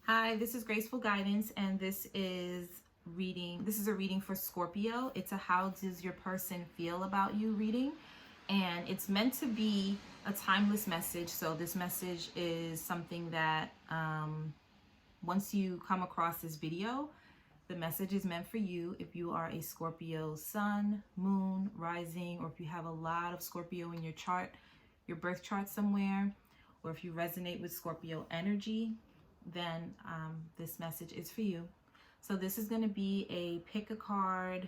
Hi, this is Graceful Guidance, and this is a reading for Scorpio. It's a how does your person feel about you reading, and it's meant to be a timeless message. So this message is something that once you come across this video, the message is meant for you if you are a Scorpio sun, moon, rising, or if you have a lot of Scorpio in your chart, your birth chart somewhere, or if you resonate with Scorpio energy, then this message is for you. So this is going to be a pick a card,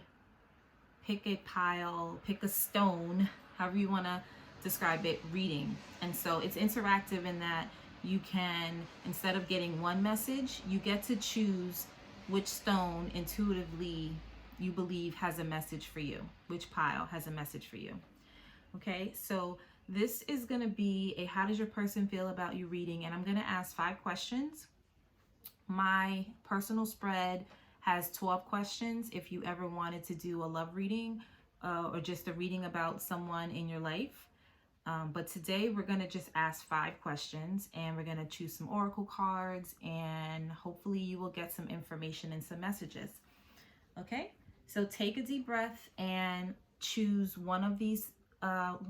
pick a pile, pick a stone, however you want to describe it, reading. And so it's interactive in that you can, instead of getting one message, you get to choose which stone intuitively you believe has a message for you, which pile has a message for you. Okay, so this is going to be a how does your person feel about you reading, and I'm going to ask 5 questions. My personal spread has 12 questions if you ever wanted to do a love reading or just a reading about someone in your life. But today we're going to just ask 5 questions, and we're going to choose some oracle cards, and hopefully you will get some information and some messages. Okay, so take a deep breath and choose one of these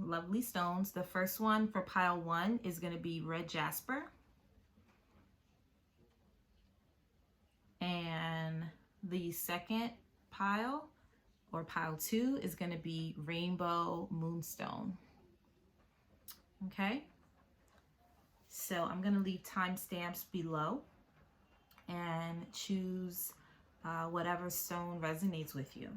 lovely stones. The first one for pile 1 is going to be red jasper, and the second pile or pile 2 is going to be rainbow moonstone. Okay, so I'm going to leave timestamps below and choose whatever stone resonates with you.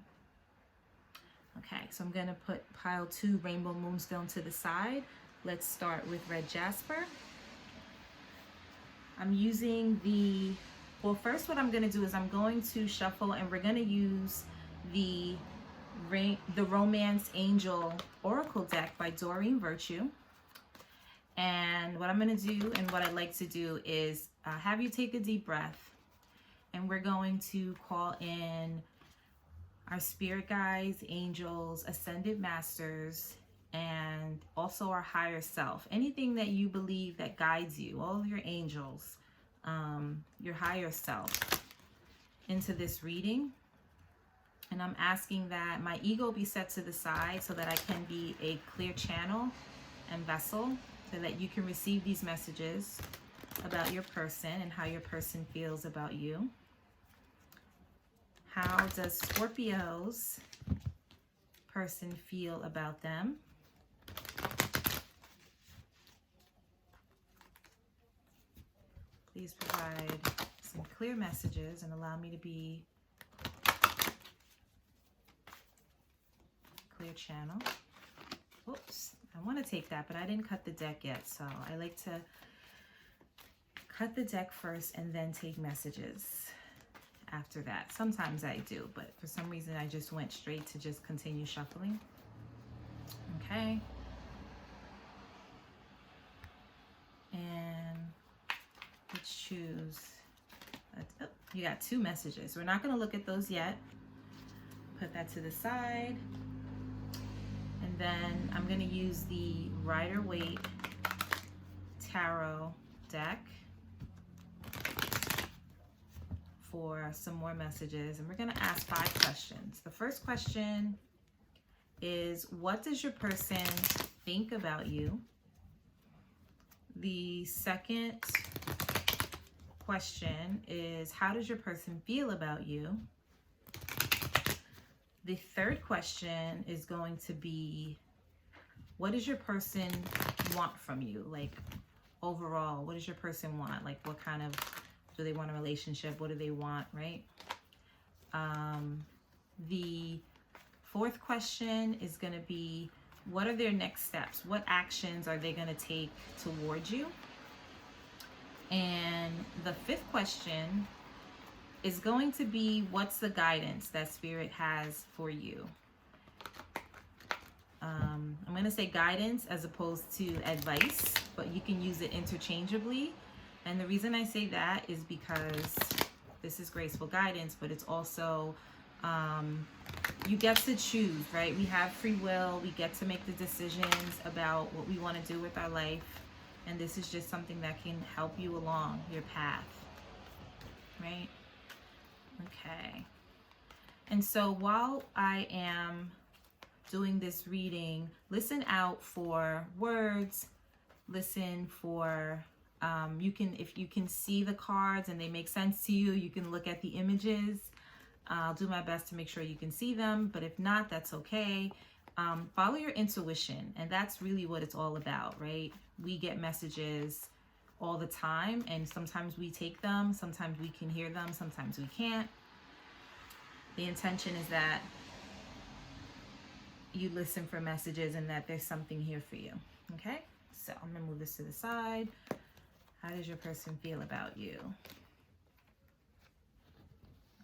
Okay, so I'm going to put pile 2 rainbow moonstone to the side. Let's start with red jasper. I'm using first what I'm going to do is I'm going to shuffle, and we're going to use the Romance Angel Oracle deck by Doreen Virtue. And what I'm going to do, and what I like to do, is have you take a deep breath, and we're going to call in our spirit guides, angels, ascended masters, and also our higher self. Anything that you believe that guides you, all of your angels, your higher self, into this reading. And I'm asking that my ego be set to the side so that I can be a clear channel and vessel, so that you can receive these messages about your person and how your person feels about you. How does Scorpio's person feel about them? Please provide some clear messages and allow me to be a clear channel. Oops, I want to take that, but I didn't cut the deck yet, so I like to cut the deck first and then take messages after that. Sometimes I do, but for some reason I just went straight to just continue shuffling. Okay. And let's choose. Oh, you got 2 messages. We're not going to look at those yet. Put that to the side. And then I'm going to use the Rider-Waite Tarot deck for some more messages, and we're going to ask 5 questions. The first question is, what does your person think about you? The second question is, how does your person feel about you? The third question is going to be, what does your person want from you? Like, overall, what does your person want? Like, what kind of, do they want a relationship? What do they want, right? The fourth question is going to be, what are their next steps? What actions are they going to take towards you? And the 5th question is going to be, what's the guidance that Spirit has for you? I'm going to say guidance as opposed to advice, but you can use it interchangeably. And the reason I say that is because this is graceful guidance, but it's also, you get to choose, right? We have free will. We get to make the decisions about what we want to do with our life. And this is just something that can help you along your path. right? Okay. And so while I am doing this reading, listen out for words, listen for, if you can see the cards and they make sense to you, you can look at the images. I'll do my best to make sure you can see them, but if not, that's okay. Follow your intuition, and that's really what it's all about, right? We get messages all the time, and sometimes we take them, sometimes we can hear them, sometimes we can't. The intention is that you listen for messages and that there's something here for you, okay? So I'm gonna move this to the side. How does your person feel about you?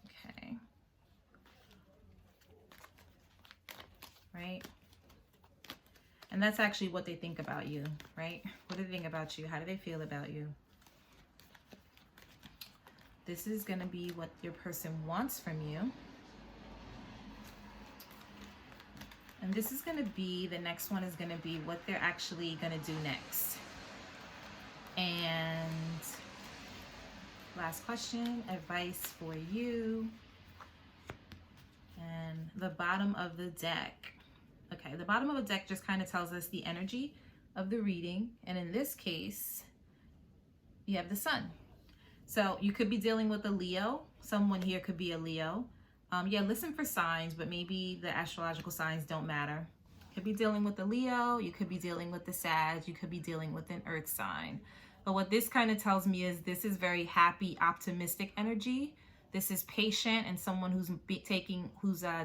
Okay. Right? And that's actually what they think about you, right? What do they think about you? How do they feel about you? This is going to be what your person wants from you. And this is going to be, the next one is going to be what they're actually going to do next. And last question, advice for you. And the bottom of the deck. Okay, the bottom of the deck just kind of tells us the energy of the reading. And in this case, you have the sun. So you could be dealing with a Leo. Someone here could be a Leo. Yeah, listen for signs, but maybe the astrological signs don't matter. You could be dealing with a Leo. You could be dealing with the Sag. You could be dealing with an Earth sign. But what this kind of tells me is this is very happy, optimistic energy. This is patient and someone who's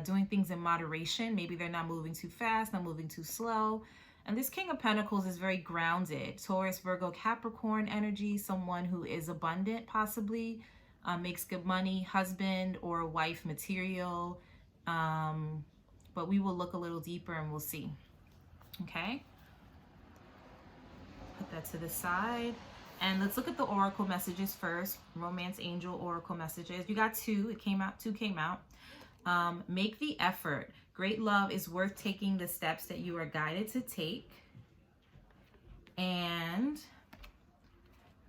doing things in moderation. Maybe they're not moving too fast, not moving too slow. And this King of Pentacles is very grounded. Taurus, Virgo, Capricorn energy. Someone who is abundant, possibly. Makes good money, husband or wife material. But we will look a little deeper and we'll see. Okay? Put that to the side. And let's look at the oracle messages first. Romance angel oracle messages. You got two. Two came out. Make the effort. Great love is worth taking the steps that you are guided to take. And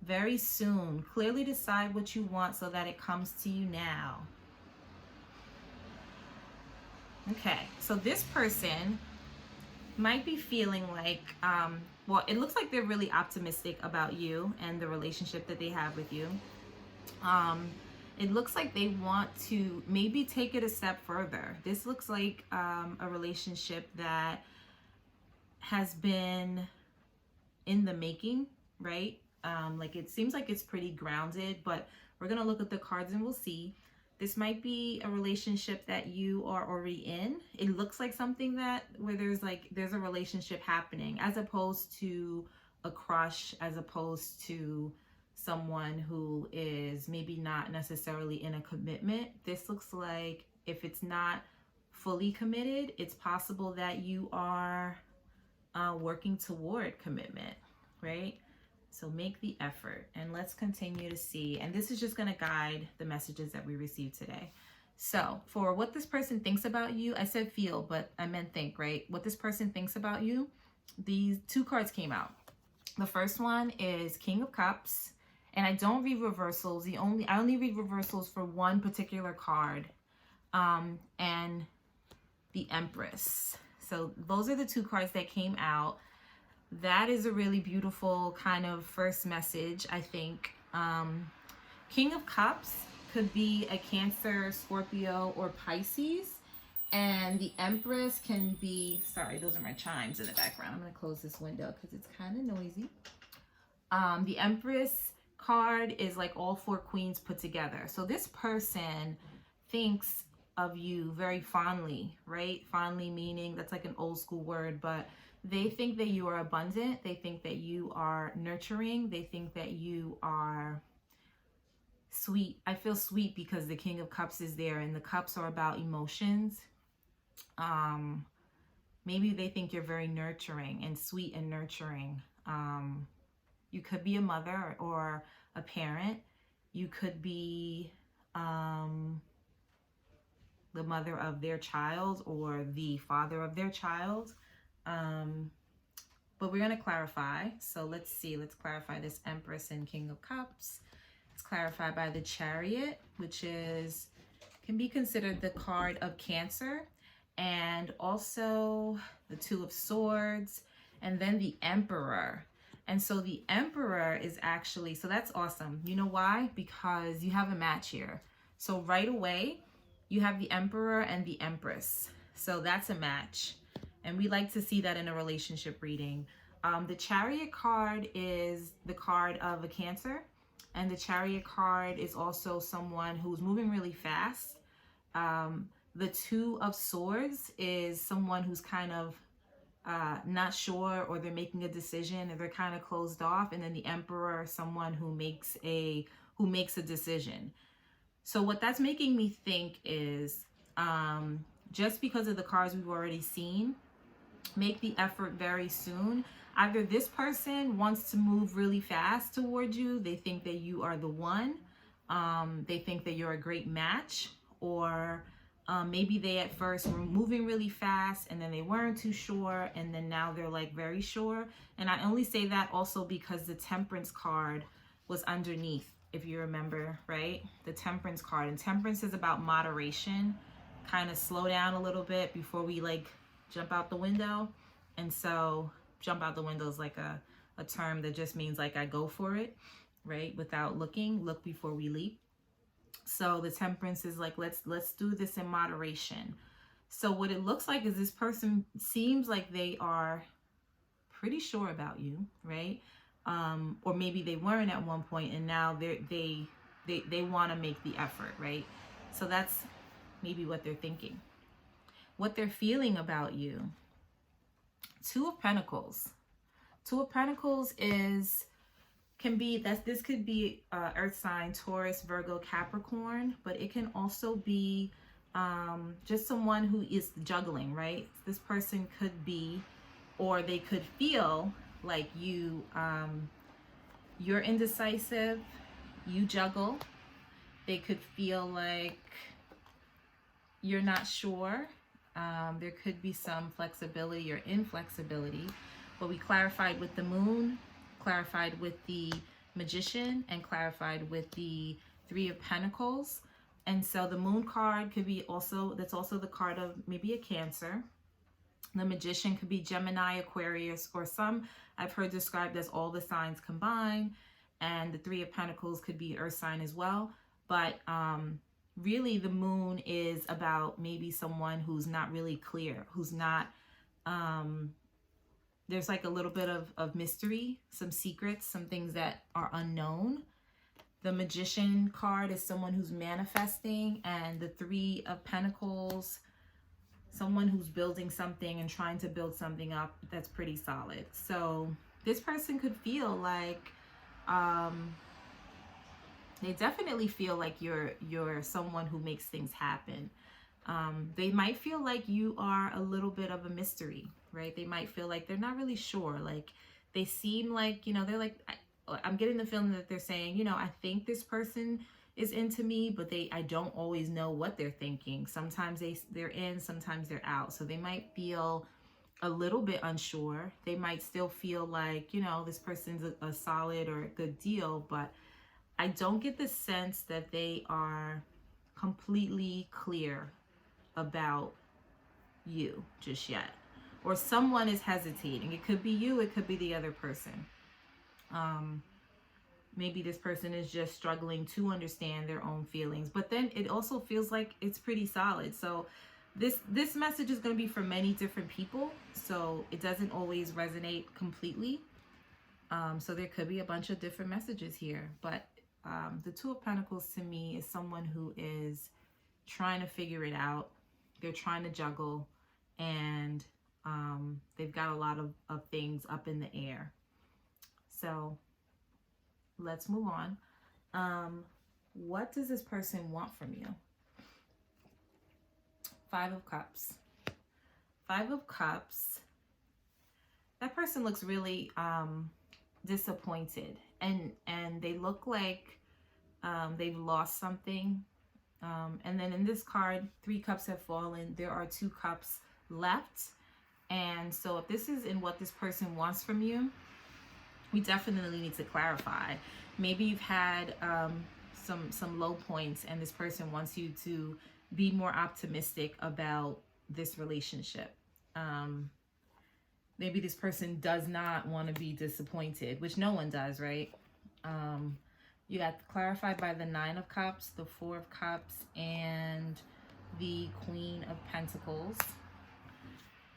very soon, clearly decide what you want so that it comes to you now. Okay, so this person might be feeling like, well, it looks like they're really optimistic about you and the relationship that they have with you. It looks like they want to maybe take it a step further. This looks like a relationship that has been in the making, right? Like it seems like it's pretty grounded, but we're going to look at the cards and we'll see. This might be a relationship that you are already in. It looks like something where there's a relationship happening, as opposed to a crush, as opposed to someone who is maybe not necessarily in a commitment. This looks like if it's not fully committed, it's possible that you are working toward commitment, right? So make the effort and let's continue to see. And this is just going to guide the messages that we received today. So for what this person thinks about you, I said feel, but I meant think, right? What this person thinks about you, these two cards came out. The first one is King of Cups. And I don't read reversals. I only read reversals for one particular card. And the Empress. So those are the two cards that came out. That is a really beautiful kind of first message, I think. King of Cups could be a Cancer, Scorpio, or Pisces. And the Empress can be, sorry, those are my chimes in the background. I'm going to close this window because it's kind of noisy. The Empress card is like all four queens put together. So this person thinks of you very fondly, right? Fondly meaning, that's like an old school word, but they think that you are abundant. They think that you are nurturing. They think that you are sweet. I feel sweet because the King of Cups is there, and the cups are about emotions. Maybe they think you're very nurturing and sweet and nurturing. You could be a mother or a parent. You could be the mother of their child or the father of their child. But we're going to clarify. So let's see. Let's clarify this Empress and King of Cups. It's clarified by the Chariot, which can be considered the card of Cancer, and also the Two of Swords, and then the Emperor. And so the Emperor is actually, so that's awesome. You know why? Because you have a match here. So right away, you have the Emperor and the Empress. So that's a match. And we like to see that in a relationship reading. The Chariot card is the card of a Cancer. And the Chariot card is also someone who's moving really fast. The Two of Swords is someone who's kind of not sure, or they're making a decision, or they're kind of closed off. And then the Emperor is someone who makes a decision. So what that's making me think is, just because of the cards we've already seen, make the effort very soon. Either this person wants to move really fast towards you. They think that you are the one. They think that you're a great match, or maybe they at first were moving really fast and then they weren't too sure, and then now they're like very sure. And I only say that also because the Temperance card was underneath, if you remember, right? The Temperance card. And Temperance is about moderation, kind of slow down a little bit before we like jump out the window. And so jump out the window is like a term that just means like I go for it, right? Without looking, look before we leap. So the Temperance is like, let's do this in moderation. So what it looks like is this person seems like they are pretty sure about you, right? Or maybe they weren't at one point, and now they want to make the effort, right? So that's maybe what they're thinking. What they're feeling about you. Two of Pentacles. Two of Pentacles this could be earth sign, Taurus, Virgo, Capricorn, but it can also be just someone who is juggling, right? This person could be, or they could feel like you're indecisive, you juggle. They could feel like you're not sure. There could be some flexibility or inflexibility, but we clarified with the Moon, clarified with the Magician, and clarified with the Three of Pentacles. And so the Moon card could be that's also the card of maybe a Cancer. The Magician could be Gemini, Aquarius, or some I've heard described as all the signs combined. And the Three of Pentacles could be earth sign as well. But really the Moon is about maybe someone who's not really clear, who's not, there's like a little bit of mystery, some secrets, some things that are unknown. The Magician card is someone who's manifesting, and the Three of Pentacles, someone who's building something and trying to build something up that's pretty solid. So this person could feel like, they definitely feel like you're someone who makes things happen. They might feel like you are a little bit of a mystery, right? They might feel like they're not really sure. Like they seem like, they're like, I'm getting the feeling that they're saying, I think this person is into me, but I don't always know what they're thinking. Sometimes they're in, sometimes they're out. So they might feel a little bit unsure. They might still feel like, this person's a solid or a good deal, but I don't get the sense that they are completely clear about you just yet. Or someone is hesitating. It could be you, it could be the other person. Maybe this person is just struggling to understand their own feelings. But then it also feels like it's pretty solid. So this message is going to be for many different people. So it doesn't always resonate completely. So there could be a bunch of different messages here. But the Two of Pentacles to me is someone who is trying to figure it out. They're trying to juggle, and they've got a lot of things up in the air. So let's move on. What does this person want from you? Five of Cups. Five of Cups. That person looks really disappointed, and they look like they've lost something. And then in this card, 3 cups have fallen. There are 2 cups left. And so if this is in what this person wants from you, we definitely need to clarify. Maybe you've had some low points, and this person wants you to be more optimistic about this relationship. Maybe this person does not want to be disappointed, which no one does, right? You got clarified by the 9 of Cups, the 4 of Cups, and the Queen of Pentacles.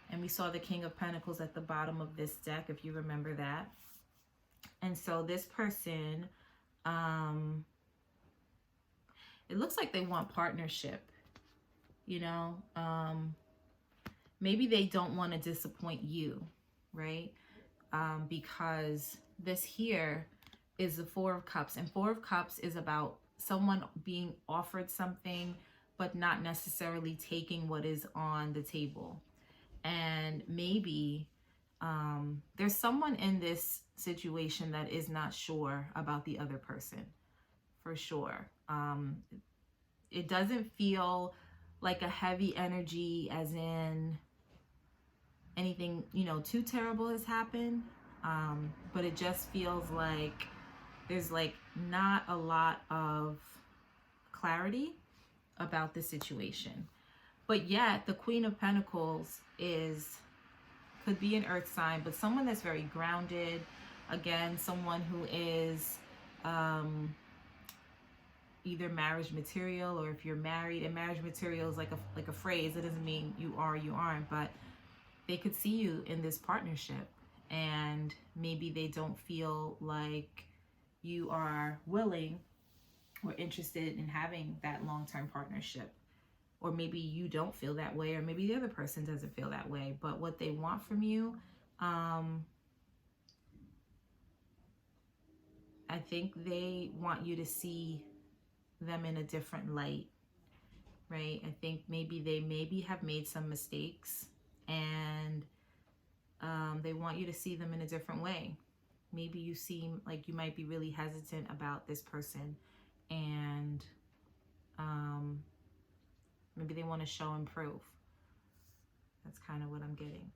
And we saw the King of Pentacles at the bottom of this deck, if you remember that. And so this person, it looks like they want partnership, you know. Maybe they don't want to disappoint you, right? Because this here is the 4 of Cups. And 4 of Cups is about someone being offered something, but not necessarily taking what is on the table. And maybe there's someone in this situation that is not sure about the other person, for sure. It doesn't feel like a heavy energy, as in anything, you know, too terrible has happened. But it just feels like there's like not a lot of clarity about the situation. But yet the Queen of Pentacles could be an earth sign, but someone that's very grounded. Again, someone who is either marriage material, or if you're married, and marriage material is like a phrase. It doesn't mean you are or you aren't, but they could see you in this partnership, and maybe they don't feel like you are willing or interested in having that long-term partnership. Or maybe you don't feel that way, or maybe the other person doesn't feel that way. But what they want from you, I think they want you to see them in a different light, right? I think maybe they have made some mistakes, and they want you to see them in a different way. Maybe you seem like you might be really hesitant about this person, and maybe they want to show and prove. That's kind of what I'm getting.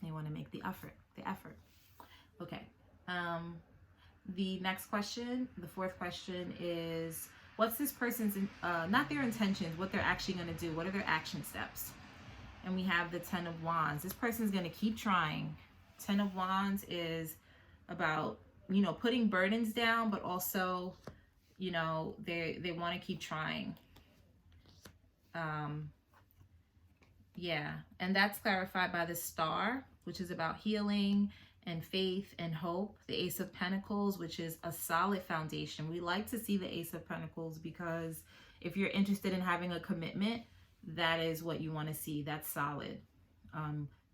They want to make the effort. Okay. The next question, the 4th question, is what's this person's, not their intentions, what they're actually going to do. What are their action steps? And we have the 10 of Wands. This person's going to keep trying. 10 of Wands is about, you know, putting burdens down, but also, you know, they want to keep trying. Yeah, and that's clarified by the Star, which is about healing and faith and hope. The Ace of Pentacles, which is a solid foundation. We like to see the Ace of Pentacles because if you're interested in having a commitment, that is what you want to see. That's solid.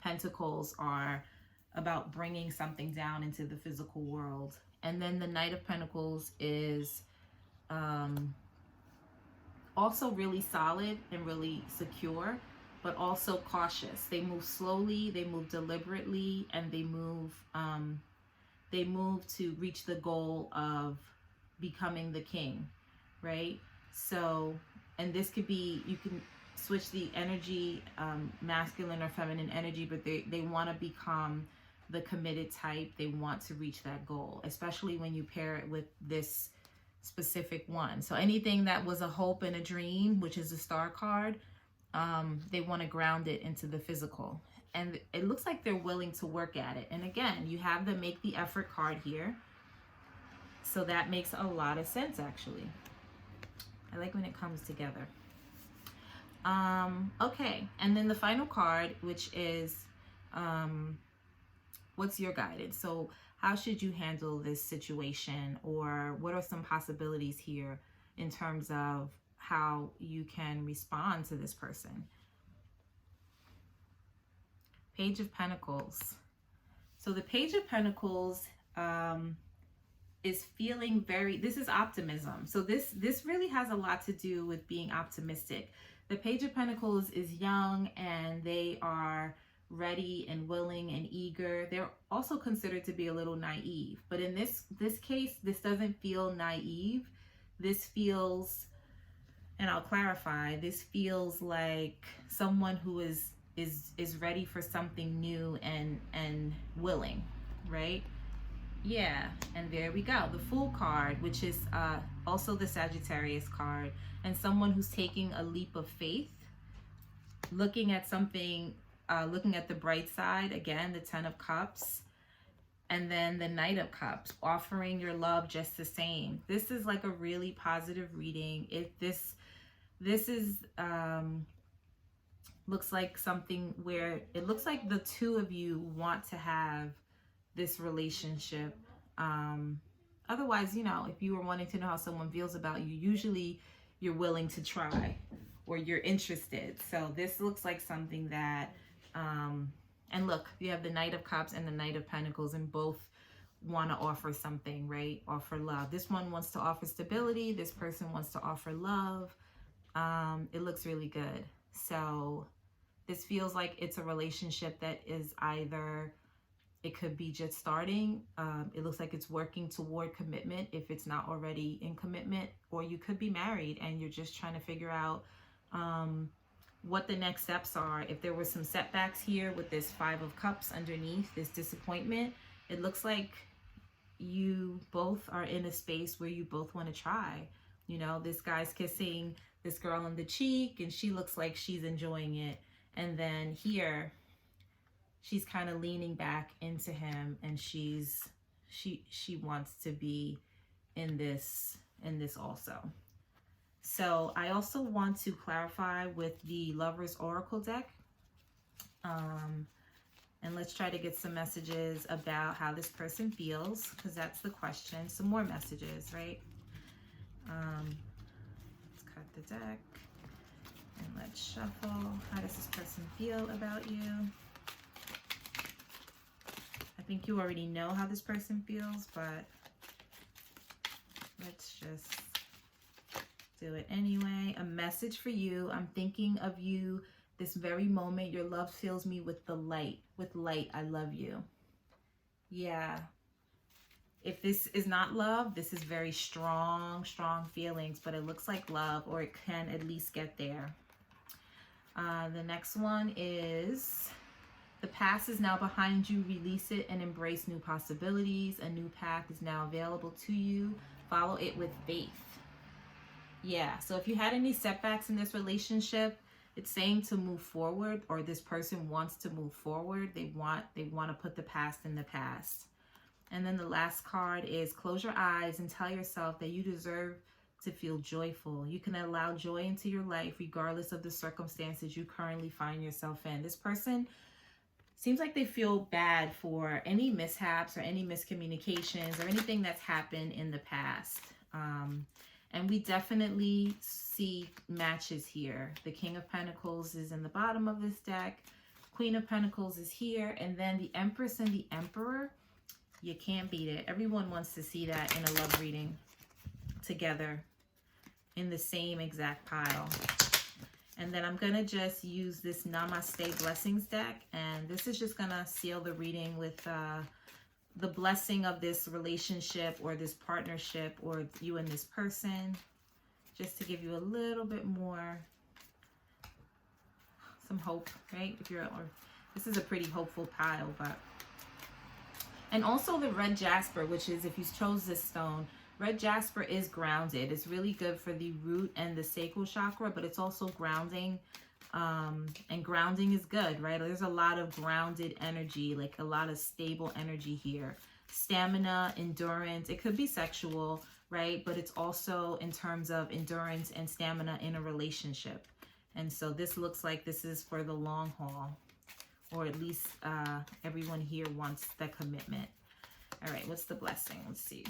Pentacles are about bringing something down into the physical world. And then the Knight of Pentacles is also really solid and really secure, but also cautious. They move slowly, they move deliberately, and they move to reach the goal of becoming the king, right? So, and this could be, you can switch the energy, masculine or feminine energy, but they want to become the committed type. They want to reach that goal, especially when you pair it with this specific one. So anything that was a hope and a dream, which is the Star card, they want to ground it into the physical. And it looks like they're willing to work at it. And again, you have the make the effort card here. So that makes a lot of sense, actually. I like when it comes together. Okay, and then the final card, which is what's your guidance? So how should you handle this situation, or what are some possibilities here in terms of how you can respond to this person? Page of Pentacles. So the Page of Pentacles is feeling very, this is optimism. So this really has a lot to do with being optimistic. The Page of Pentacles is young, and they are ready and willing and eager. They're also considered to be a little naive, but in this case, this doesn't feel naive. This feels, and I'll clarify, this feels like someone who is ready for something new and willing, right? Yeah, and there we go. The Fool card, which is also the Sagittarius card, and someone who's taking a leap of faith, looking at something, looking at the bright side. Again, the Ten of Cups, and then the Knight of Cups, offering your love just the same. This is like a really positive reading. This is looks like something where it looks like the two of you want to have this relationship. Otherwise, you know, if you were wanting to know how someone feels about you, usually you're willing to try or you're interested. So this looks like something that, and look, you have the Knight of Cups and the Knight of Pentacles, and both want to offer something, right? Offer love. This one wants to offer stability. This person wants to offer love. It looks really good. So this feels like it's a relationship that is either, it could be just starting. It looks like it's working toward commitment if it's not already in commitment, or you could be married and you're just trying to figure out what the next steps are. If there were some setbacks here with this Five of Cups underneath, this disappointment, it looks like you both are in a space where you both want to try. You know, this guy's kissing this girl on the cheek and she looks like she's enjoying it. And then here, she's kind of leaning back into him, and she wants to be in this also. So I also want to clarify with the Lover's Oracle deck. And let's try to get some messages about how this person feels, because that's the question. Some more messages, right? Let's cut the deck. And let's shuffle. How does this person feel about you? I think you already know how this person feels, but let's just do it anyway. A message for you. I'm thinking of you this very moment. Your love fills me with the light. With light, I love you. Yeah. If this is not love, this is very strong feelings, but it looks like love, or it can at least get there. The next one is, the past is now behind you. Release it and embrace new possibilities. A new path is now available to you. Follow it with faith. Yeah, so if you had any setbacks in this relationship, it's saying to move forward, or this person wants to move forward. They want to put the past in the past. And then the last card is, close your eyes and tell yourself that you deserve to feel joyful. You can allow joy into your life regardless of the circumstances you currently find yourself in. This person seems like they feel bad for any mishaps or any miscommunications or anything that's happened in the past. And we definitely see matches here. The King of Pentacles is in the bottom of this deck. Queen of Pentacles is here. And then the Empress and the Emperor. You can't beat it. Everyone wants to see that in a love reading together in the same exact pile. And then I'm going to just use this Namaste Blessings deck. And this is just going to seal the reading with the blessing of this relationship or this partnership, or you and this person. Just to give you a little bit more, some hope, right? If you're, or this is a pretty hopeful pile, but. And also the red jasper, which is, if you chose this stone, red jasper is grounded. It's really good for the root and the sacral chakra, but it's also grounding. And grounding is good, right? There's a lot of grounded energy, like a lot of stable energy here. Stamina, endurance. It could be sexual, right? But it's also in terms of endurance and stamina in a relationship. And so this looks like this is for the long haul. Or at least everyone here wants the commitment. All right, what's the blessing? Let's see.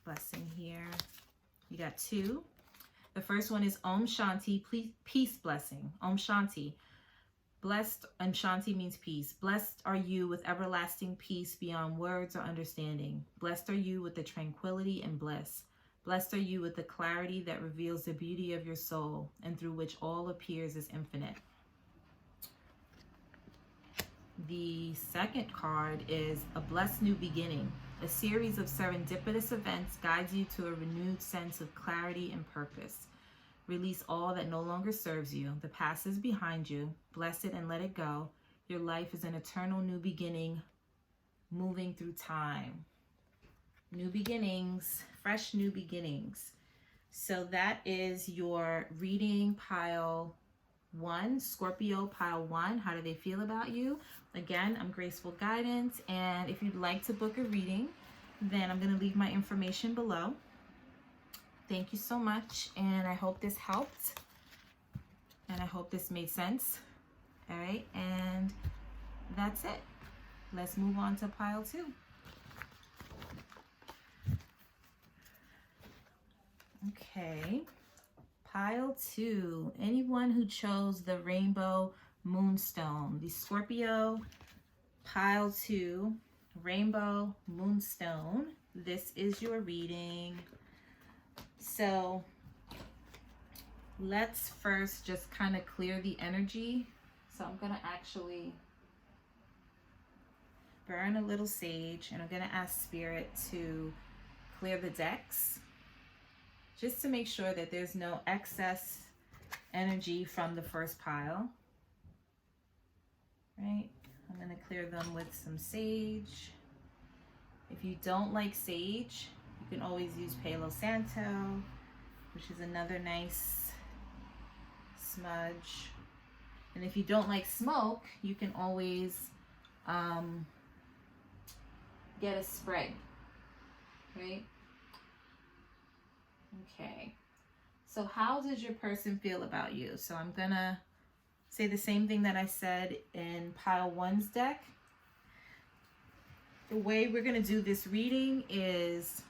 Blessing here. You got two. The first one is Om Shanti, peace blessing. Om Shanti. Blessed, and Shanti means peace. Blessed are you with everlasting peace beyond words or understanding. Blessed are you with the tranquility and bliss. Blessed are you with the clarity that reveals the beauty of your soul, and through which all appears as infinite. The second card is a blessed new beginning. A series of serendipitous events guides you to a renewed sense of clarity and purpose. Release all that no longer serves you. The past is behind you. Bless it and let it go. Your life is an eternal new beginning moving through time. New beginnings, fresh new beginnings. So that is your reading pile 1, Scorpio pile 1. How do they feel about you? Again, I'm Graceful Guidance, and if you'd like to book a reading, then I'm going to leave my information below. Thank you so much, and I hope this helped, and I hope this made sense. All right, and that's it. Let's move on to pile 2. Okay, pile 2. Anyone who chose the Rainbow Moonstone, the Scorpio pile 2, Rainbow Moonstone. This is your reading. So let's first just kind of clear the energy. So I'm going to actually burn a little sage, and I'm going to ask Spirit to clear the decks, just to make sure that there's no excess energy from the first pile. Right? I'm going to clear them with some sage. If you don't like sage, you can always use Palo Santo, which is another nice smudge. And if you don't like smoke, you can always get a spray, right? Okay, so how does your person feel about you? So I'm gonna say the same thing that I said in pile 1's deck. The way we're gonna do this reading is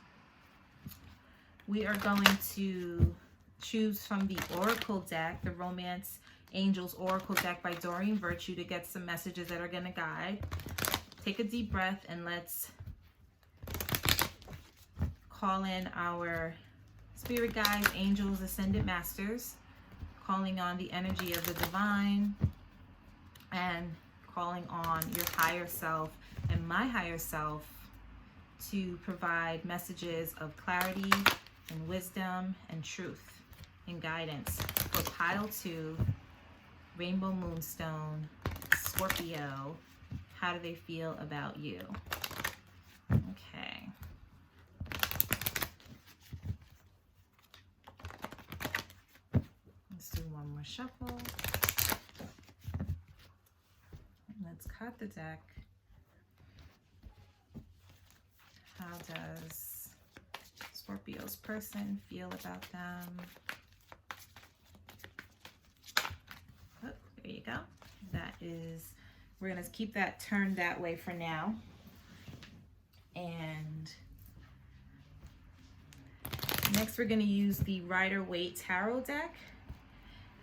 we are going to choose from the Oracle deck, the Romance Angels Oracle deck by Doreen Virtue, to get some messages that are gonna guide. Take a deep breath and let's call in our spirit guides, angels, ascended masters, calling on the energy of the divine, and calling on your higher self and my higher self to provide messages of clarity and wisdom and truth and guidance for pile 2, Rainbow Moonstone, Scorpio. How do they feel about you? Okay. Let's do one more shuffle. Let's cut the deck. How does Scorpio's person feel about them? Oh, there you go. That is, we're going to keep that turned that way for now. And next we're going to use the Rider-Waite Tarot deck.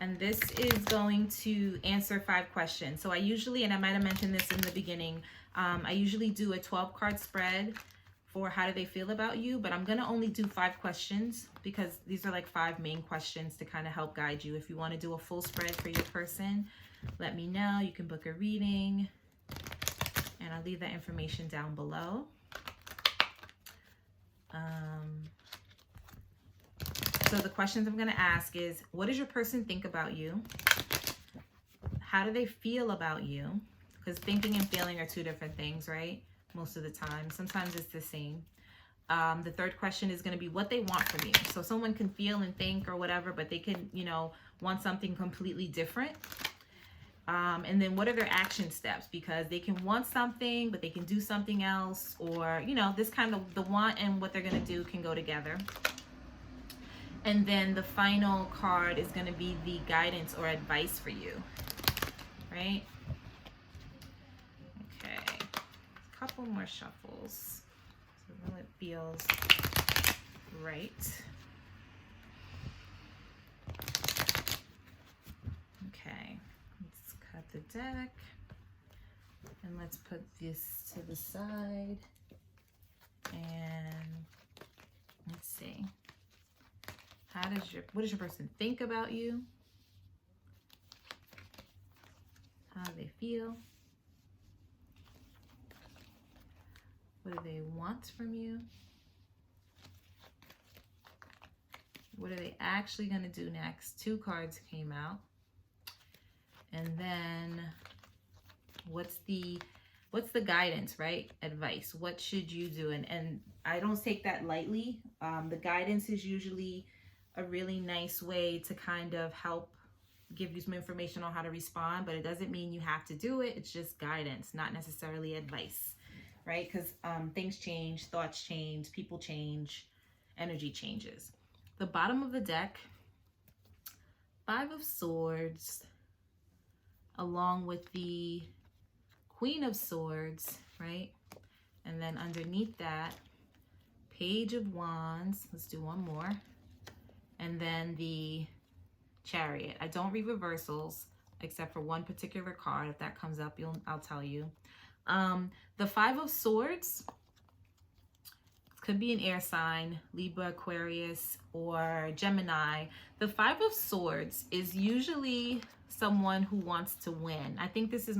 And this is going to answer 5 questions. So I usually, and I might have mentioned this in the beginning, I usually do a 12-card spread for how do they feel about you, but I'm going to only do 5 questions because these are like 5 main questions to kind of help guide you. If you want to do a full spread for your person, let me know. You can book a reading, and I'll leave that information down below. So the questions I'm going to ask is, what does your person think about you? How do they feel about you? Because thinking and feeling are 2 different things, right? Most of the time. Sometimes it's the same. The third question is going to be what they want from you. So someone can feel and think or whatever, but they can, you know, want something completely different. And then what are their action steps? Because they can want something, but they can do something else, or, you know, this kind of, the want and what they're going to do can go together. And then the final card is going to be the guidance or advice for you, right? Okay, a couple more shuffles so it feels right. Okay, let's cut the deck and let's put this to the side, and let's see. What does your person think about you? How do they feel? What do they want from you? What are they actually going to do next? 2 cards came out. And then what's the what's the guidance, right? Advice. What should you do? And I don't take that lightly. The guidance is usually a really nice way to kind of help give you some information on how to respond, but it doesn't mean you have to do it. It's just guidance, not necessarily advice, right? Because things change, thoughts change, people change, energy changes. The bottom of the deck, Five of Swords, along with the Queen of Swords, right? And then underneath that, Page of Wands. Let's do one more. And then the Chariot. I don't read reversals except for one particular card. If that comes up, I'll tell you. The Five of Swords could be an air sign, Libra, Aquarius, or Gemini. The Five of Swords is usually someone who wants to win. I think this is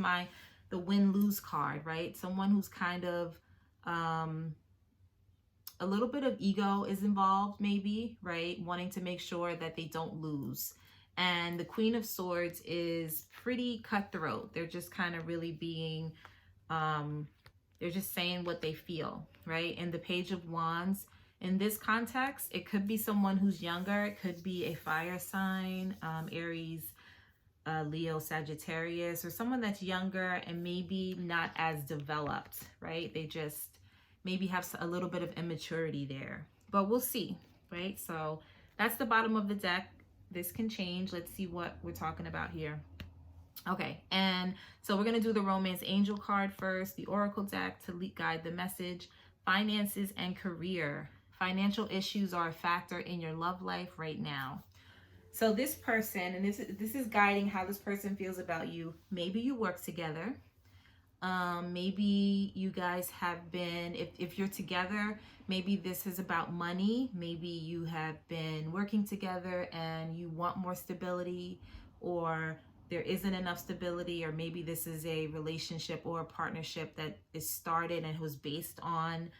the win-lose card, right? Someone who's kind of a little bit of ego is involved, maybe, right? Wanting to make sure that they don't lose. And the Queen of Swords is pretty cutthroat. They're just kind of really being, they're just saying what they feel, right? And the Page of Wands, in this context, it could be someone who's younger. It could be a fire sign, Aries, Leo, Sagittarius, or someone that's younger and maybe not as developed, right? They just maybe have a little bit of immaturity there, but we'll see, right? So that's the bottom of the deck. This can change. Let's see what we're talking about here. Okay, and so we're going to do the Romance Angel card first, the Oracle deck to guide the message. Finances and career. Financial issues are a factor in your love life right now. So this person, and this is guiding how this person feels about you. Maybe you work together. Maybe you guys have been, if you're together, maybe this is about money. Maybe you have been working together and you want more stability, or there isn't enough stability, or maybe this is a relationship or a partnership that is started and was based on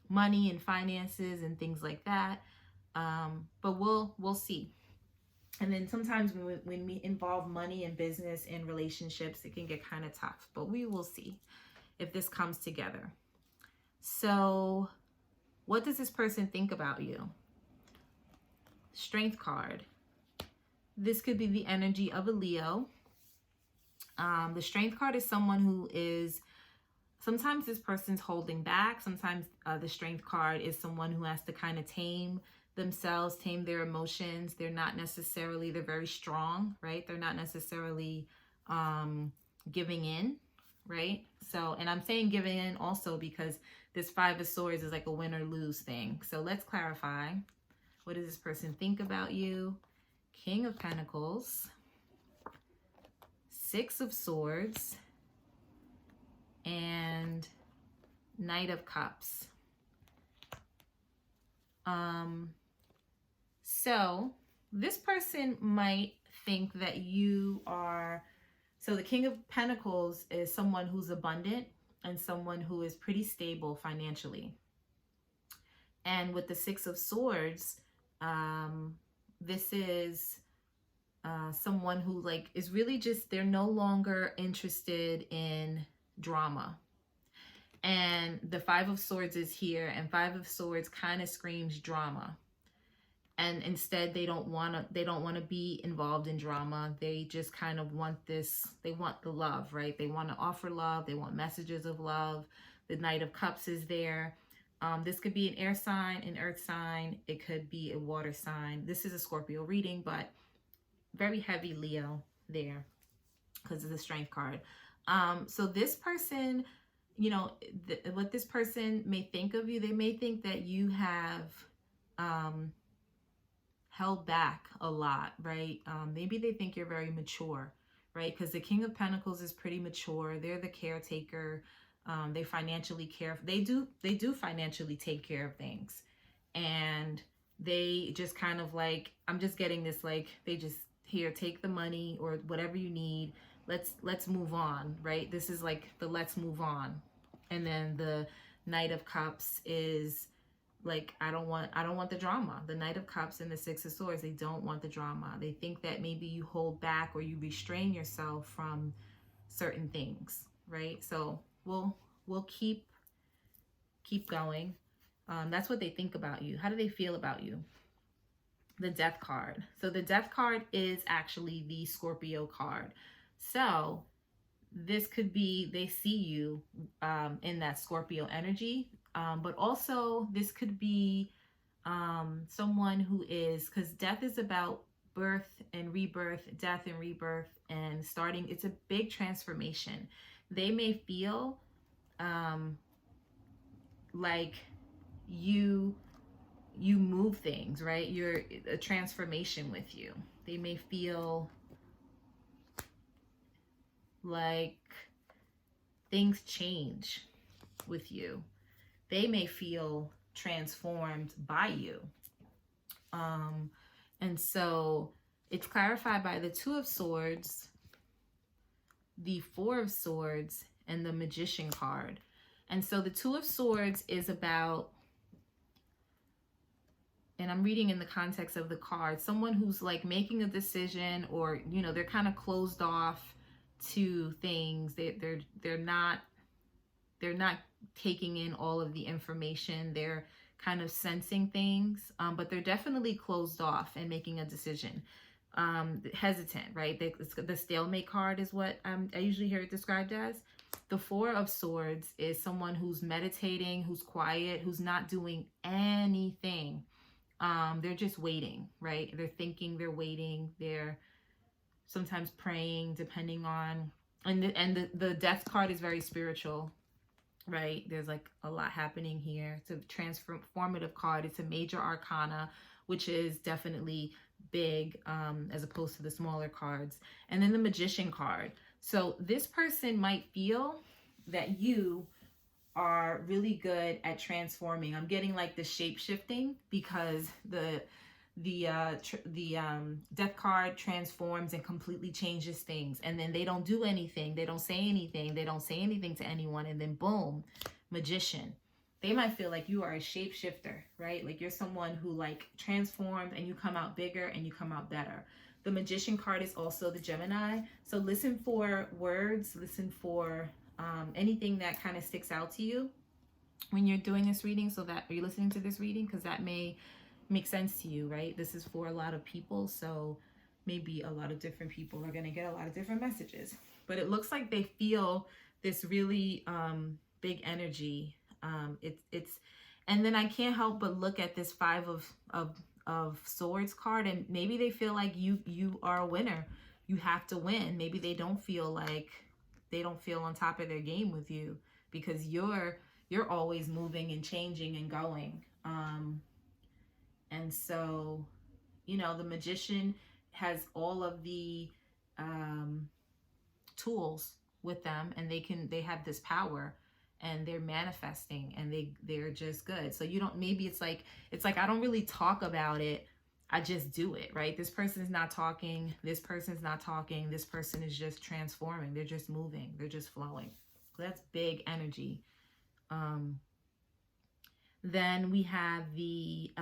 money and finances and things like that. But we'll see. And then sometimes when we involve money and business in relationships, it can get kind of tough, but we will see if this comes together. So what does this person think about you? Strength card. This could be the energy of a Leo. The Strength card is someone who is, sometimes this person's holding back. Sometimes the Strength card is someone who has to kind of tame themselves, tame their emotions. They're very strong, right? They're not necessarily giving in, right? So, and I'm saying giving in also because this Five of Swords is like a win or lose thing. So let's clarify. What does this person think about you? King of Pentacles, Six of Swords, and Knight of Cups. So this person might think that you are, so the King of Pentacles is someone who's abundant and someone who is pretty stable financially. And with the Six of Swords, this is someone who is really just, they're no longer interested in drama. And the Five of Swords is here, and Five of Swords kind of screams drama. And instead, they don't want to be involved in drama. They just kind of want they want the love, right? They want to offer love. They want messages of love. The Knight of Cups is there. This could be an air sign, an earth sign. It could be a water sign. This is a Scorpio reading, but very heavy Leo there because of the Strength card. So this person, what this person may think of you, they may think that you have held back a lot, right? Maybe they think you're very mature, right? Because the King of Pentacles is pretty mature. They're the caretaker. They financially care. They do financially take care of things. And they just kind of I'm just getting this, they just, here, take the money or whatever you need. Let's move on, right? This is the let's move on. And then the Knight of Cups is I don't want the drama. The Knight of Cups and the Six of Swords, they don't want the drama. They think that maybe you hold back or you restrain yourself from certain things. right? So we'll keep going. That's what they think about you. How do they feel about you? The Death card. So the Death card is actually the Scorpio card. So this could be they see you in that Scorpio energy, but also this could be someone who is, because death is about birth and rebirth, death and rebirth, and starting. It's a big transformation. They may feel like you move things, right? You're a transformation with you. They may feel like things change with you. They may feel transformed by you. And so it's clarified by the Two of Swords, the Four of Swords, and the Magician card. And so the Two of Swords is about, and I'm reading in the context of the card, someone who's like making a decision, or, you know, they're kind of closed off to things. They're not taking in all of the information. They're kind of sensing things, but they're definitely closed off and making a decision. Hesitant, right? The stalemate card is what I usually hear it described as. The Four of Swords is someone who's meditating, who's quiet, who's not doing anything. They're just waiting, right? They're thinking, they're waiting, they're sometimes praying, depending on, and the Death card is very spiritual, right? There's like a lot happening here. It's a transformative card. It's a major arcana, which is definitely big, as opposed to the smaller cards. And then the Magician card. So this person might feel that you are really good at transforming. I'm getting like the shape shifting, because the Death card transforms and completely changes things, and then they don't do anything, they don't say anything, they don't say anything to anyone, and then boom, Magician. They might feel like you are a shapeshifter, right? Like you're someone who like transformed, and you come out bigger and you come out better. The Magician card is also the Gemini. So listen for words, listen for anything that kind of sticks out to you when you're doing this reading, so that you're listening to this reading, because that may make sense to you, right? This is for a lot of people, so maybe a lot of different people are going to get a lot of different messages. But it looks like they feel this really big energy. It's and then I can't help but look at this Five of Swords card, and maybe they feel like you are a winner. You have to win. Maybe they don't feel on top of their game with you, because you're always moving and changing and going. And so, you know, the Magician has all of the tools with them, and they have this power, and they're manifesting, and they're just good. So you don't, maybe it's like I don't really talk about it, I just do it, right? This person's not talking, this person's not talking, this person is just transforming, they're just moving, they're just flowing. So that's big energy. Then we have the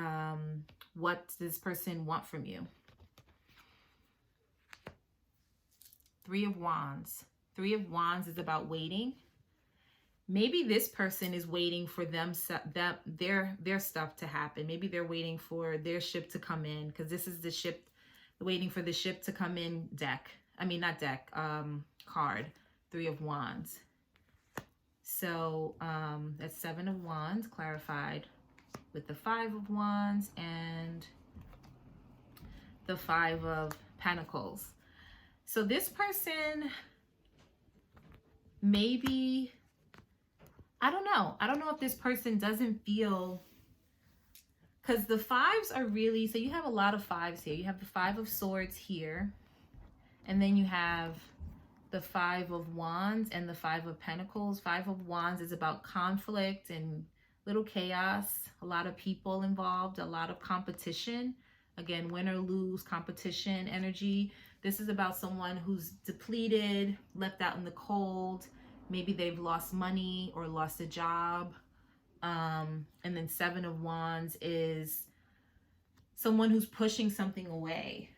what does this person want from you? Three of Wands. Three of Wands is about waiting. Maybe this person is waiting for their stuff to happen. Maybe they're waiting for their ship to come in, because this is the ship, waiting for the ship to come in deck. I mean, not deck, card. Three of Wands. So that's Seven of Wands clarified with the Five of Wands and the Five of Pentacles. So this person, maybe, I don't know if this person doesn't feel, because the fives are really, so you have a lot of fives here. You have the Five of Swords here, and then you have the Five of Wands and the Five of Pentacles. Five of Wands is about conflict and little chaos, a lot of people involved, a lot of competition. Again, win or lose, competition energy. This is about someone who's depleted, left out in the cold. Maybe they've lost money or lost a job. And then Seven of Wands is someone who's pushing something away.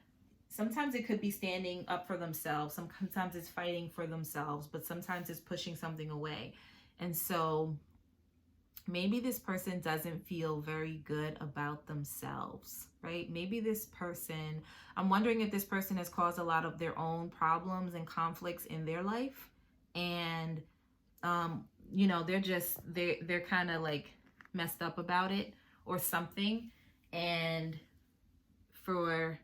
sometimes it could be standing up for themselves. Sometimes it's fighting for themselves, but sometimes it's pushing something away. And so maybe this person doesn't feel very good about themselves, right? Maybe this person, I'm wondering if this person has caused a lot of their own problems and conflicts in their life. And, they're kind of like messed up about it or something. And for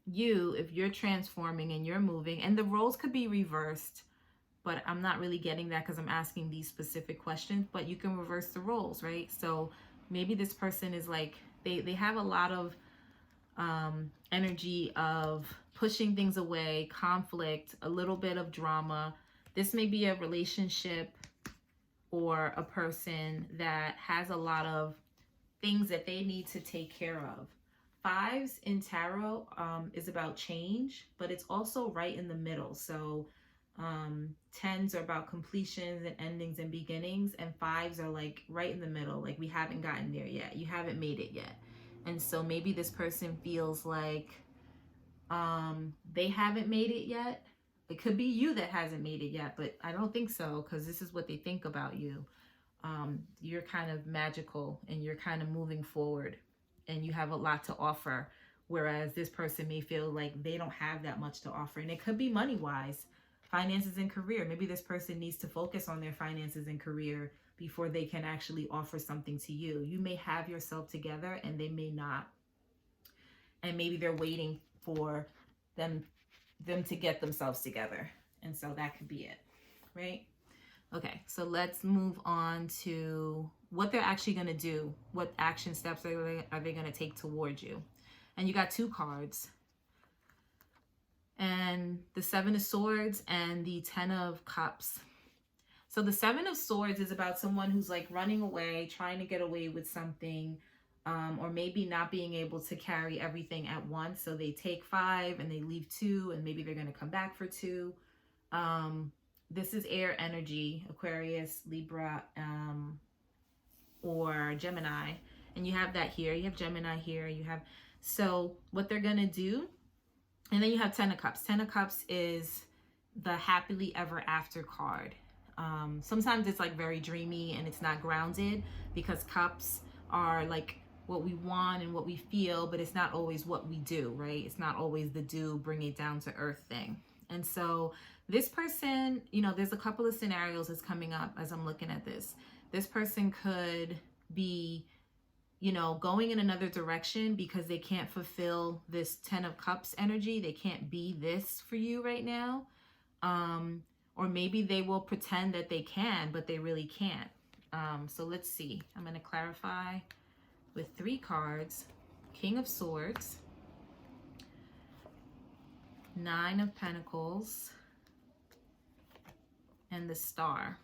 you, if you're transforming and you're moving, and the roles could be reversed, but I'm not really getting that because I'm asking these specific questions, but you can reverse the roles, right? So maybe this person is like, they have a lot of energy of pushing things away, conflict, a little bit of drama. This may be a relationship or a person that has a lot of things that they need to take care of. Fives in tarot is about change, but it's also right in the middle. So tens are about completions and endings and beginnings, and fives are like right in the middle. Like, we haven't gotten there yet. You haven't made it yet. And so maybe this person feels like they haven't made it yet. It could be you that hasn't made it yet, but I don't think so, because this is what they think about you. You're kind of magical and you're kind of moving forward and you have a lot to offer, whereas this person may feel like they don't have that much to offer. And it could be money wise, finances and career. Maybe this person needs to focus on their finances and career before they can actually offer something to you. You may have yourself together and they may not. And maybe they're waiting for them to get themselves together. And so that could be it, right? Okay, so let's move on to what they're actually going to do. What action steps are they going to take towards you? And you got two cards. And the Seven of Swords and the Ten of Cups. So the Seven of Swords is about someone who's like running away, trying to get away with something, or maybe not being able to carry everything at once. So they take 5 and they leave 2, and maybe they're going to come back for 2. This is air energy, Aquarius, Libra, or Gemini. And you have that here. You have Gemini here. You have, so what they're going to do, and then you have Ten of Cups. Ten of Cups is the happily ever after card. Sometimes it's like very dreamy and it's not grounded, because cups are like what we want and what we feel, but it's not always what we do, right? It's not always the do, bring it down to earth thing. And so this person, there's a couple of scenarios that's coming up as I'm looking at this. This person could be, going in another direction because they can't fulfill this Ten of Cups energy. They can't be this for you right now. Or maybe they will pretend that they can, but they really can't. So let's see. I'm going to clarify with 3 cards. King of Swords, 9 of Pentacles, and the Star.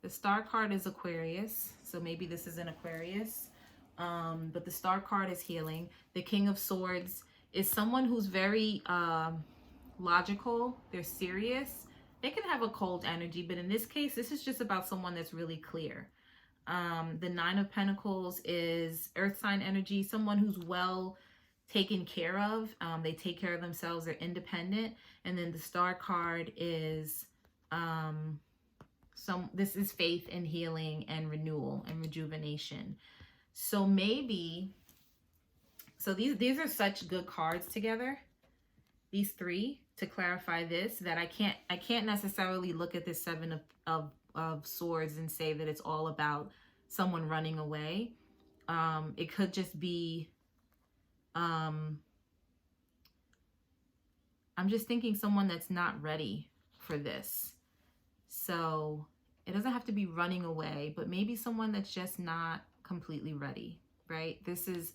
The Star card is Aquarius, so maybe this is an Aquarius. But the Star card is healing. The King of Swords is someone who's very logical. They're serious. They can have a cold energy, but in this case, this is just about someone that's really clear. The 9 of Pentacles is earth sign energy, someone who's well taken care of. They take care of themselves. They're independent. And then the Star card is this is faith and healing and renewal and rejuvenation. So maybe, these are such good cards together, these 3, to clarify this, that I can't necessarily look at this 7 of Swords and say that it's all about someone running away. It could just be, I'm just thinking someone that's not ready for this. So it doesn't have to be running away, but maybe someone that's just not completely ready, right? This is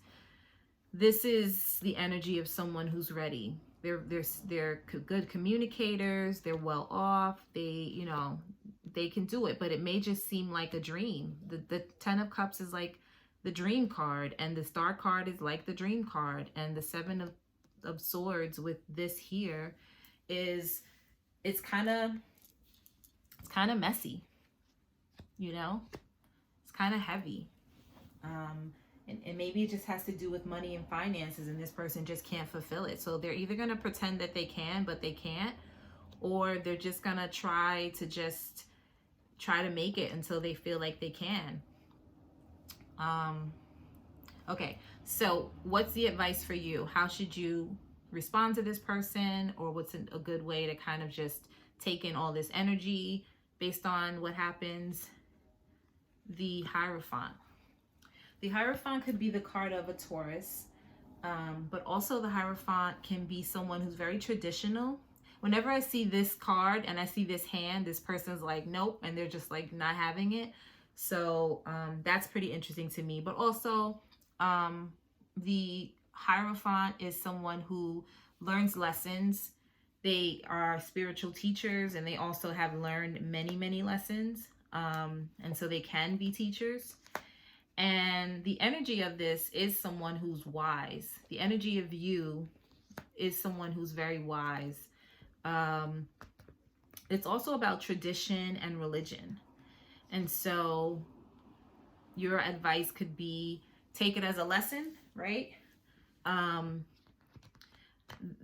the energy of someone who's ready. They're good communicators. They're well off. They can do it, but it may just seem like a dream. The 10 of Cups is like the dream card, and the Star card is like the dream card, and the 7 of Swords with this here is, it's kind of messy, it's kind of heavy. And maybe it just has to do with money and finances, and this person just can't fulfill it. So they're either going to pretend that they can, but they can't, or they're just going to try to make it until they feel like they can. Okay, so what's the advice for you? How should you respond to this person, or what's a good way to kind of just take in all this energy based on what happens? The Hierophant. The Hierophant could be the card of a Taurus, but also the Hierophant can be someone who's very traditional. Whenever I see this card and I see this hand, this person's like, nope, and they're just like not having it. So that's pretty interesting to me. But also, the Hierophant is someone who learns lessons. They are spiritual teachers, and they also have learned many, many lessons. And so they can be teachers. And the energy of this is someone who's wise. The energy of you is someone who's very wise. It's also about tradition and religion. And so your advice could be, take it as a lesson, right?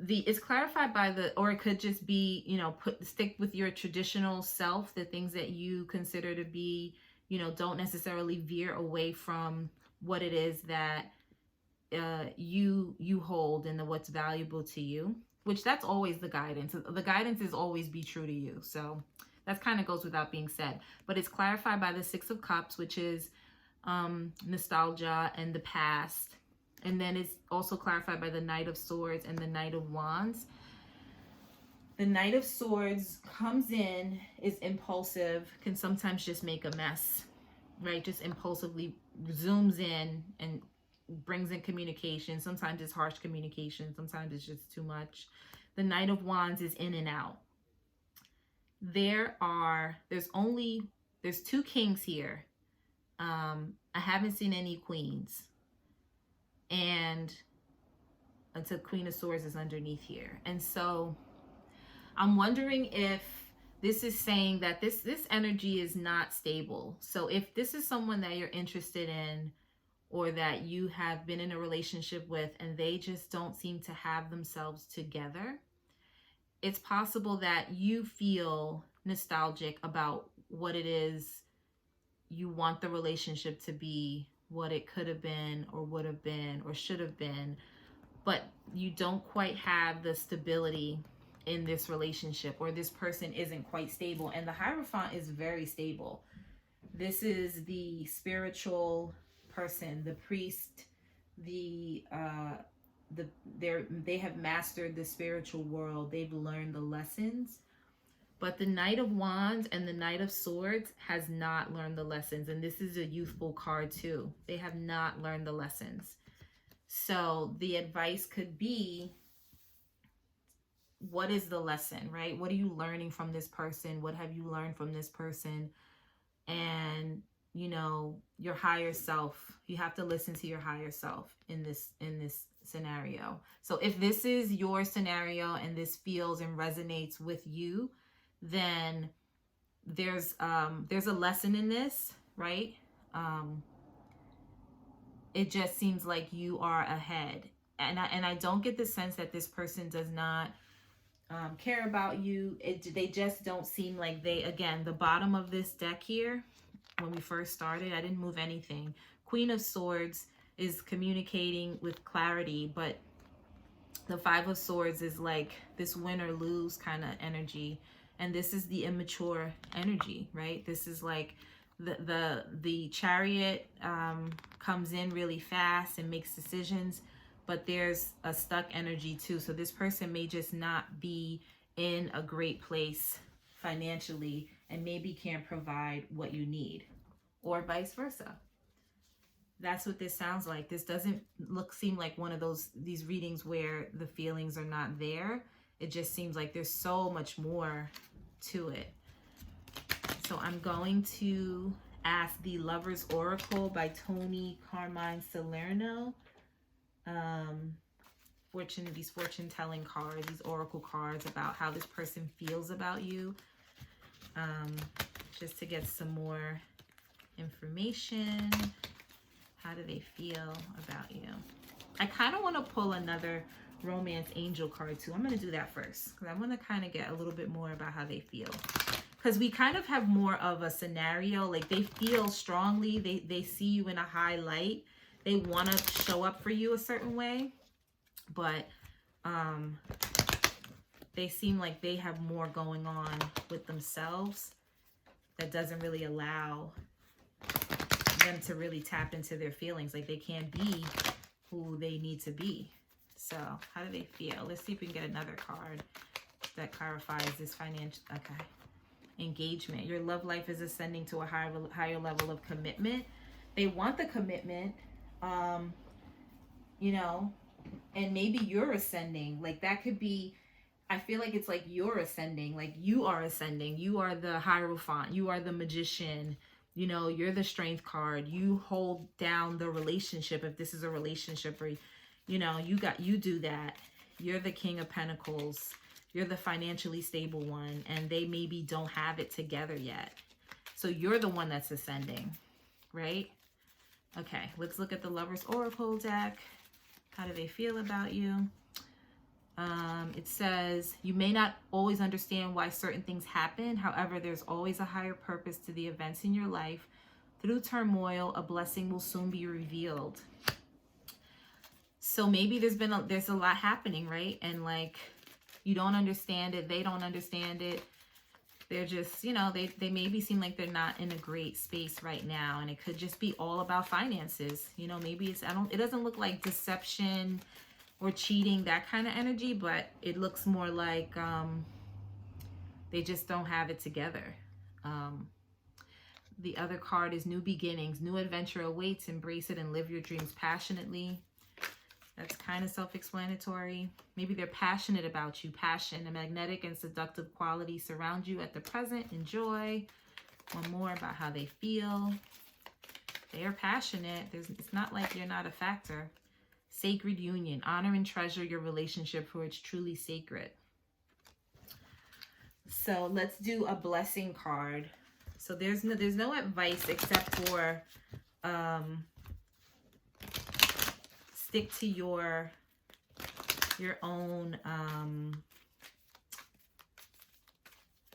It's clarified by or it could just be, stick with your traditional self, the things that you consider to be, don't necessarily veer away from what it is that you hold and what's valuable to you, which that's always the guidance. The guidance is always be true to you. So that kind of goes without being said, but it's clarified by the Six of Cups, which is nostalgia and the past. And then it's also clarified by the Knight of Swords and the Knight of Wands. The Knight of Swords comes in, is impulsive, can sometimes just make a mess, right? Just impulsively zooms in and brings in communication. Sometimes it's harsh communication. Sometimes it's just too much. The Knight of Wands is in and out. There's two kings here. I haven't seen any queens. And until Queen of Swords is underneath here. And so I'm wondering if this is saying that this energy is not stable. So if this is someone that you're interested in, or that you have been in a relationship with, and they just don't seem to have themselves together, it's possible that you feel nostalgic about what it is you want the relationship to be, what it could have been or would have been or should have been, but you don't quite have the stability in this relationship, or this person isn't quite stable. And the Hierophant is very stable. This is the spiritual person, the priest, they have mastered the spiritual world. They've learned the lessons. But the Knight of Wands and the Knight of Swords has not learned the lessons. And this is a youthful card too. They have not learned the lessons. So the advice could be, what is the lesson, right? What are you learning from this person? What have you learned from this person? And, your higher self, you have to listen to your higher self in this scenario. So if this is your scenario and this feels and resonates with you, then there's a lesson in this, right? It just seems like you are ahead, and I don't get the sense that this person does not care about you. They just don't seem like again, the bottom of this deck here, when we first started, I didn't move anything. Queen of Swords is communicating with clarity, but the Five of Swords is like this win or lose kind of energy. And this is the immature energy, right? This is like the Chariot comes in really fast and makes decisions, but there's a stuck energy too. So this person may just not be in a great place financially, and maybe can't provide what you need, or vice versa. That's what this sounds like. This doesn't seem like one of these readings where the feelings are not there. It just seems like there's so much more to it. So I'm going to ask the Lover's Oracle by Tony Carmine Salerno. These fortune telling cards, these oracle cards about how this person feels about you. Just to get some more information. How do they feel about you? I kind of want to pull another romance angel card too. I'm going to do that first because I want to kind of get a little bit more about how they feel. Because we kind of have more of a scenario, like they feel strongly, they see you in a high light. They want to show up for you a certain way, but they seem like they have more going on with themselves that doesn't really allow them to really tap into their feelings. Like they can't be who they need to be. So how do they feel? Let's see if we can get another card that clarifies this financial. Okay. Engagement. Your love life is ascending to a higher level of commitment. They want the commitment, you know, and maybe you're ascending. Like that could be, I feel like it's like you're ascending, like you are ascending. You are the Hierophant. You are the magician. You know, you're the strength card. You hold down the relationship. If this is a relationship or, you know, you do that. You're the King of Pentacles. You're the financially stable one, and they maybe don't have it together yet. So you're the one that's ascending, right? Okay, let's look at the Lover's Oracle deck. How do they feel about you? It says, you may not always understand why certain things happen. However, there's always a higher purpose to the events in your life. Through turmoil, a blessing will soon be revealed. So maybe there's a lot happening, right? And like, you don't understand it. They don't understand it. They're just, you know, they maybe seem like they're not in a great space right now. And it could just be all about finances. You know, maybe it doesn't look like deception or cheating, that kind of energy, but it looks more like they just don't have it together. The other card is new beginnings. New adventure awaits. Embrace it and live your dreams passionately. That's kind of self-explanatory. Maybe they're passionate about you. Passion, a magnetic and seductive quality surround you at the present. Enjoy. One more about how they feel. They are passionate. It's not like you're not a factor. Sacred union. Honor and treasure your relationship for it's truly sacred. So let's do a blessing card. So there's no advice except for stick to your own,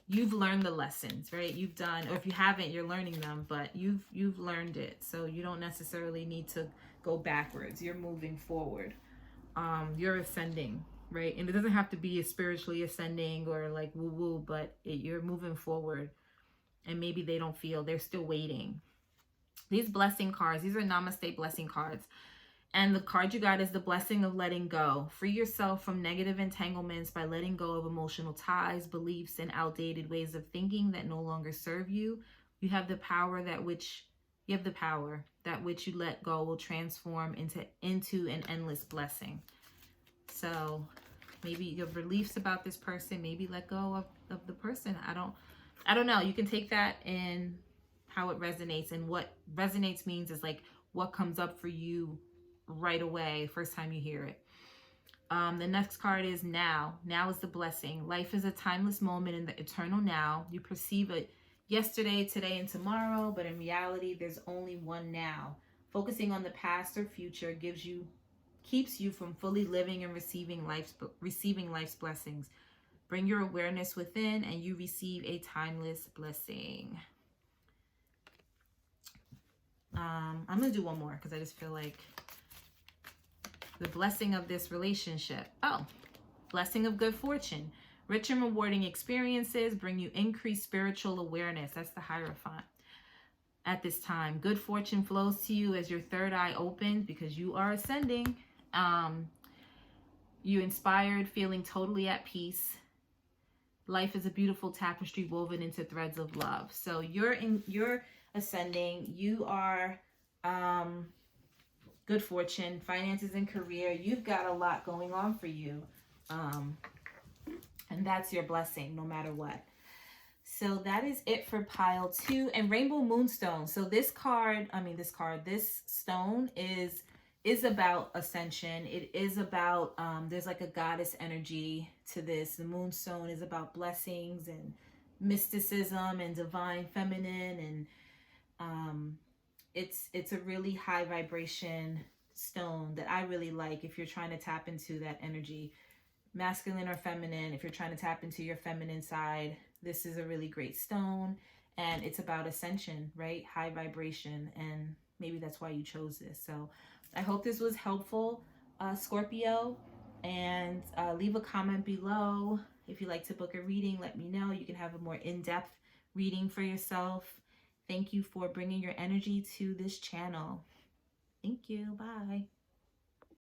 you've learned the lessons, right? You've done, or if you haven't, you're learning them, but you've learned it. So you don't necessarily need to go backwards. You're moving forward. You're ascending, right? And it doesn't have to be a spiritually ascending or like woo woo, but you're moving forward. And maybe they don't feel, they're still waiting. These blessing cards, these are namaste blessing cards. And the card you got is the blessing of letting go. Free yourself from negative entanglements by letting go of emotional ties, beliefs, and outdated ways of thinking that no longer serve you. You have the power that which you let go will transform into an endless blessing. So maybe your beliefs about this person, maybe let go of the person. I don't know. You can take that in how it resonates, and what resonates means is like what comes up for you right away, first time you hear it. The next card is now. Now is the blessing. Life is a timeless moment in the eternal now. You perceive it yesterday, today, and tomorrow, but in reality, there's only one now. Focusing on the past or future keeps you from fully living and receiving life's blessings. Bring your awareness within and you receive a timeless blessing. I'm going to do one more because I just feel like the blessing of this relationship. Oh, blessing of good fortune. Rich and rewarding experiences bring you increased spiritual awareness. That's the Hierophant. At this time, good fortune flows to you as your third eye opens because you are ascending. You inspired, feeling totally at peace. Life is a beautiful tapestry woven into threads of love. So you're ascending. You are good fortune, finances, and career. You've got a lot going on for you. And that's your blessing no matter what. So that is it for pile 2. And Rainbow Moonstone. So this stone is about ascension. It is about, there's like a goddess energy to this. The Moonstone is about blessings and mysticism and divine feminine and it's a really high vibration stone that I really like if you're trying to tap into that energy, masculine or feminine. If you're trying to tap into your feminine side, this is a really great stone. And it's about ascension, right? High vibration. And maybe that's why you chose this. So I hope this was helpful, Scorpio. And leave a comment below. If you'd like to book a reading, let me know. You can have a more in-depth reading for yourself. Thank you for bringing your energy to this channel. Thank you. Bye.